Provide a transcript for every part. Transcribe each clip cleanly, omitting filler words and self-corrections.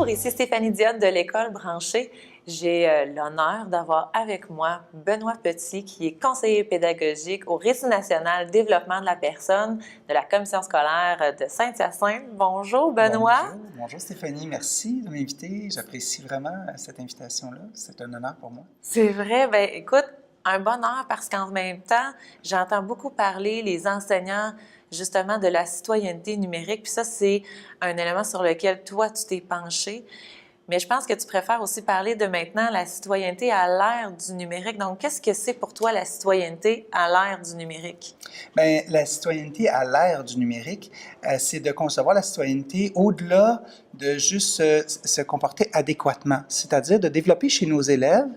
Bonjour, ici Stéphanie Dionne de l'École branchée. J'ai l'honneur d'avoir avec moi Benoît Petit, qui est conseiller pédagogique au Réseau national développement de la personne de la commission scolaire de Saint-Hyacinthe. Bonjour Benoît. Bonjour Stéphanie, merci de m'inviter. J'apprécie vraiment cette invitation-là. C'est un honneur pour moi. C'est vrai, bien écoute, un bonheur parce qu'en même temps, j'entends beaucoup parler les enseignants justement de la citoyenneté numérique. Puis ça, c'est un élément sur lequel toi, tu t'es penché. Mais je pense que tu préfères aussi parler de maintenant la citoyenneté à l'ère du numérique. Donc, qu'est-ce que c'est pour toi la citoyenneté à l'ère du numérique? Bien, la citoyenneté à l'ère du numérique, c'est de concevoir la citoyenneté au-delà de juste se comporter adéquatement, c'est-à-dire de développer chez nos élèves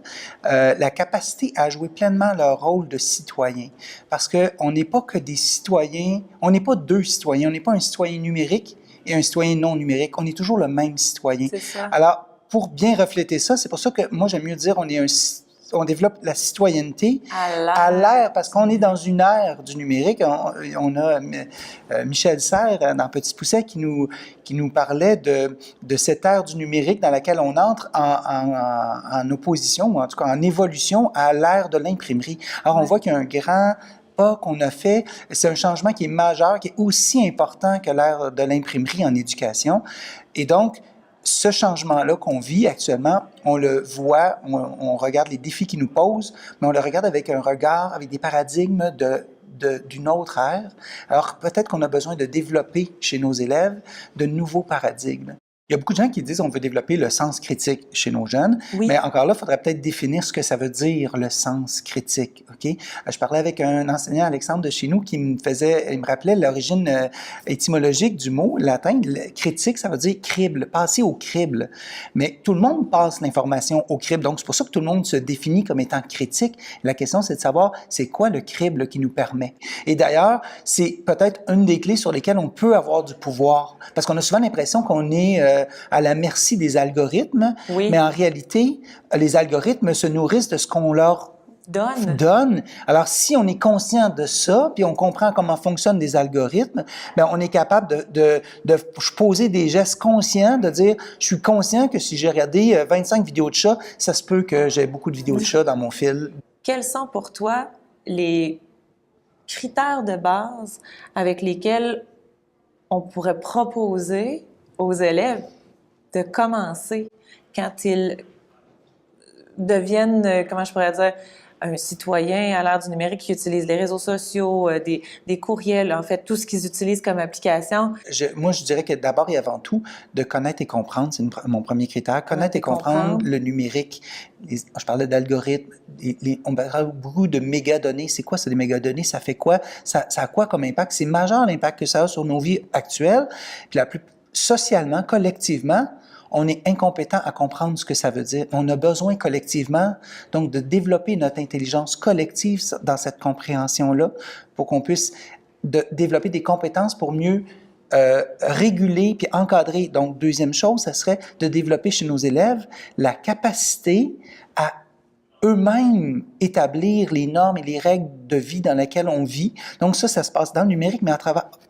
la capacité à jouer pleinement leur rôle de citoyen. Parce qu'on n'est pas que des citoyens, on n'est pas deux citoyens, on n'est pas un citoyen numérique et un citoyen non numérique. On est toujours le même citoyen. C'est ça. Alors, pour bien refléter ça, c'est pour ça que moi, j'aime mieux dire on développe la citoyenneté à l'ère, parce qu'on est dans une ère du numérique. On a Michel Serres, dans Petit Pousset, qui nous parlait de cette ère du numérique dans laquelle on entre en opposition, ou en tout cas en évolution à l'ère de l'imprimerie. Alors, on voit qu'il y a un grand pas qu'on a fait, c'est un changement qui est majeur, qui est aussi important que l'ère de l'imprimerie en éducation. Et donc, ce changement-là qu'on vit actuellement, on le voit, on regarde les défis qu'il nous pose, mais on le regarde avec un regard, avec des paradigmes d'une autre ère. Alors, peut-être qu'on a besoin de développer chez nos élèves de nouveaux paradigmes. Il y a beaucoup de gens qui disent qu'on veut développer le sens critique chez nos jeunes, oui. Mais encore là, il faudrait peut-être définir ce que ça veut dire, le sens critique. Okay? Je parlais avec un enseignant, Alexandre, de chez nous, qui il me rappelait l'origine étymologique du mot latin. Critique, ça veut dire crible, passer au crible. Mais tout le monde passe l'information au crible, donc c'est pour ça que tout le monde se définit comme étant critique. La question, c'est de savoir, c'est quoi le crible qui nous permet? Et d'ailleurs, c'est peut-être une des clés sur lesquelles on peut avoir du pouvoir, parce qu'on a souvent l'impression qu'on est à la merci des algorithmes, oui. Mais en réalité, les algorithmes se nourrissent de ce qu'on leur donne. Alors, si on est conscient de ça, puis on comprend comment fonctionnent des algorithmes, bien, on est capable de poser des gestes conscients, de dire, je suis conscient que si j'ai regardé 25 vidéos de chats, ça se peut que j'ai beaucoup de vidéos de chats dans mon fil. Quels sont pour toi les critères de base avec lesquels on pourrait proposer aux élèves de commencer quand ils deviennent, comment je pourrais dire, un citoyen à l'ère du numérique qui utilise les réseaux sociaux, des courriels, en fait, tout ce qu'ils utilisent comme application? Moi, je dirais que d'abord et avant tout, de connaître et comprendre, c'est mon premier critère. Connaître et comprendre le numérique. Je parlais d'algorithmes. On parle beaucoup de mégadonnées. C'est quoi, ça, des mégadonnées? Ça fait quoi? Ça a quoi comme impact? C'est majeur l'impact que ça a sur nos vies actuelles. Puis socialement, collectivement, on est incompétent à comprendre ce que ça veut dire. On a besoin collectivement, donc, de développer notre intelligence collective dans cette compréhension-là pour qu'on puisse développer des compétences pour mieux réguler puis encadrer. Donc, deuxième chose, ça serait de développer chez nos élèves la capacité à eux-mêmes établir les normes et les règles de vie dans lesquelles on vit. Donc ça se passe dans le numérique, mais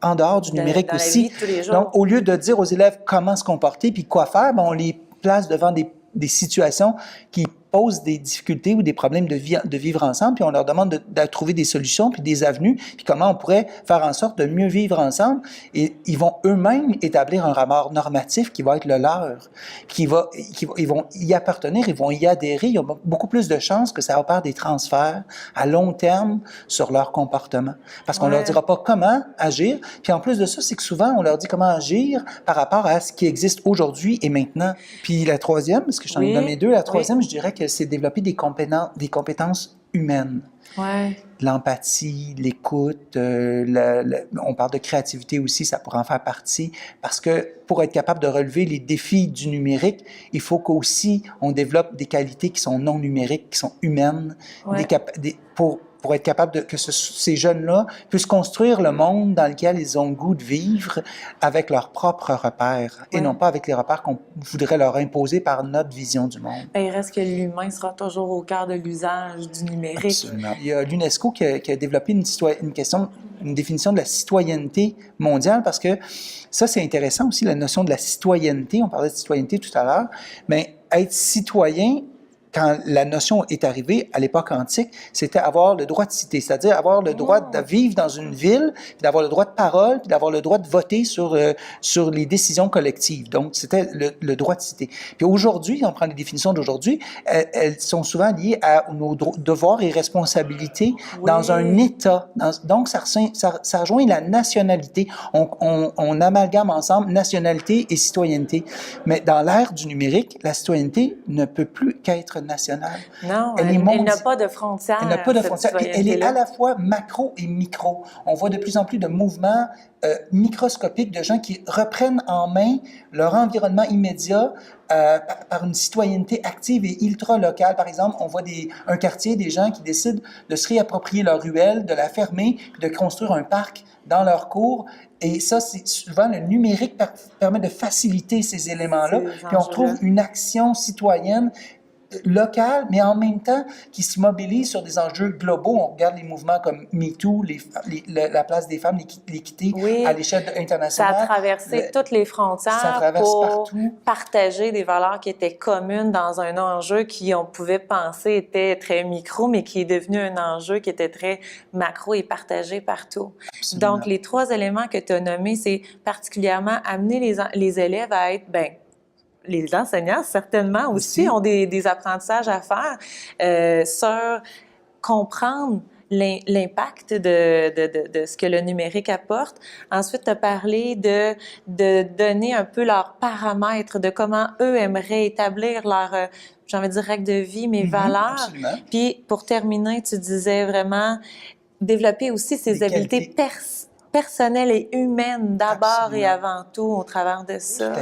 en dehors du numérique aussi. La vie de tous les jours. Donc, au lieu de dire aux élèves comment se comporter puis quoi faire, on les place devant des situations qui posent des difficultés ou des problèmes de vivre ensemble, puis on leur demande de trouver des solutions puis des avenues, puis comment on pourrait faire en sorte de mieux vivre ensemble. Et ils vont eux-mêmes établir un rapport normatif qui va être le leur, ils vont y appartenir, ils vont y adhérer. Ils ont beaucoup plus de chances que ça opère des transferts à long terme sur leur comportement. Parce qu'on leur dira pas comment agir. Puis en plus de ça, c'est que souvent, on leur dit comment agir par rapport à ce qui existe aujourd'hui et maintenant. Puis la troisième, parce que je t'en ai nommé deux, la troisième, je dirais que c'est développer des compétences humaines. Ouais. L'empathie, l'écoute, on parle de créativité aussi, ça pourrait en faire partie, parce que pour être capable de relever les défis du numérique, il faut qu'aussi on développe des qualités qui sont non numériques, qui sont humaines, pour pour être capable que ces jeunes-là puissent construire le monde dans lequel ils ont le goût de vivre avec leurs propres repères et non pas avec les repères qu'on voudrait leur imposer par notre vision du monde. Il reste que l'humain sera toujours au cœur de l'usage du numérique. Absolument. Il y a l'UNESCO qui a développé une définition de la citoyenneté mondiale parce que ça, c'est intéressant aussi, la notion de la citoyenneté. On parlait de citoyenneté tout à l'heure, mais être citoyen, quand la notion est arrivée à l'époque antique, c'était avoir le droit de citer, c'est-à-dire avoir le droit de vivre dans une ville, puis d'avoir le droit de parole, puis d'avoir le droit de voter sur les décisions collectives. Donc, c'était le droit de citer. Puis aujourd'hui, on prend les définitions d'aujourd'hui, elles sont souvent liées à nos devoirs et responsabilités dans un État. Donc, ça rejoint la nationalité. On amalgame ensemble nationalité et citoyenneté. Mais dans l'ère du numérique, la citoyenneté ne peut plus qu'être nationale. Non, elle n'a pas de frontières. Elle n'a pas de frontières. Elle est à la fois macro et micro. On voit de plus en plus de mouvements microscopiques de gens qui reprennent en main leur environnement immédiat par une citoyenneté active et ultra-locale. Par exemple, on voit un quartier, des gens qui décident de se réapproprier leur ruelle, de la fermer, de construire un parc dans leur cours. Et ça, c'est souvent le numérique permet de faciliter ces éléments-là. Puis on retrouve une action citoyenne locale, mais en même temps qui se mobilise sur des enjeux globaux. On regarde les mouvements comme MeToo, la place des femmes, l'équité à l'échelle internationale. Ça a traversé toutes les frontières pour partager des valeurs qui étaient communes dans un enjeu qui, on pouvait penser, était très micro, mais qui est devenu un enjeu qui était très macro et partagé partout. Absolument. Donc, les 3 éléments que tu as nommés, c'est particulièrement amener les élèves à être, les enseignants, certainement, aussi ont des apprentissages à faire sur comprendre l'impact de ce que le numérique apporte. Ensuite, tu as parlé de donner un peu leurs paramètres, de comment eux aimeraient établir leur, j'ai envie de dire, règle de vie, mes valeurs. Absolument. Puis, pour terminer, tu disais vraiment développer aussi ses habiletés personnelles et humaines, d'abord et avant tout, au travers de ça.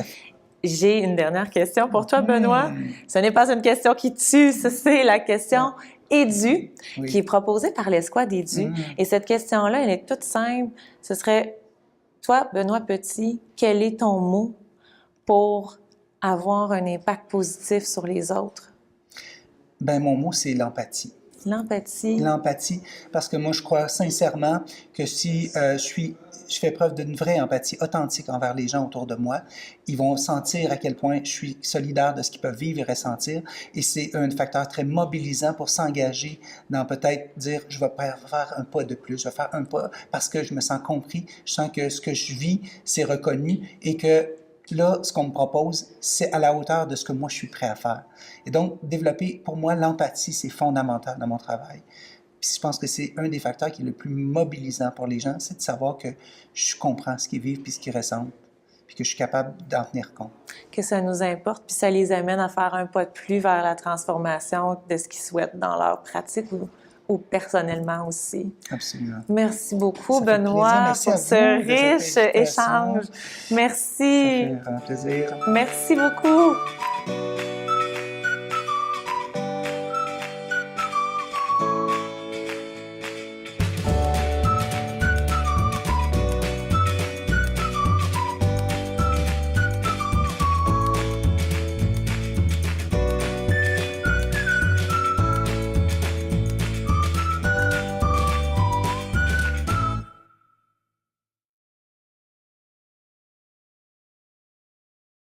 J'ai une dernière question pour toi, Benoît. Ce n'est pas une question qui tue, c'est la question EDU, qui est proposée par l'Escouade EDU. Et cette question-là, elle est toute simple. Ce serait, toi, Benoît Petit, quel est ton mot pour avoir un impact positif sur les autres? Mon mot, c'est l'empathie. L'empathie. L'empathie, parce que moi, je crois sincèrement que si je fais preuve d'une vraie empathie authentique envers les gens autour de moi, ils vont sentir à quel point je suis solidaire de ce qu'ils peuvent vivre et ressentir. Et c'est un facteur très mobilisant pour s'engager dans peut-être dire « je vais faire un pas de plus, je vais faire un pas parce que je me sens compris, je sens que ce que je vis, c'est reconnu et que là, ce qu'on me propose, c'est à la hauteur de ce que moi, je suis prêt à faire. » Et donc, développer, pour moi, l'empathie, c'est fondamental dans mon travail. Puis je pense que c'est un des facteurs qui est le plus mobilisant pour les gens, c'est de savoir que je comprends ce qu'ils vivent puis ce qu'ils ressentent, puis que je suis capable d'en tenir compte. Que ça nous importe, puis ça les amène à faire un pas de plus vers la transformation de ce qu'ils souhaitent dans leur pratique ou personnellement aussi. Absolument. Merci beaucoup, Benoît, pour ce riche échange. Merci. Ça fait un plaisir. Merci beaucoup.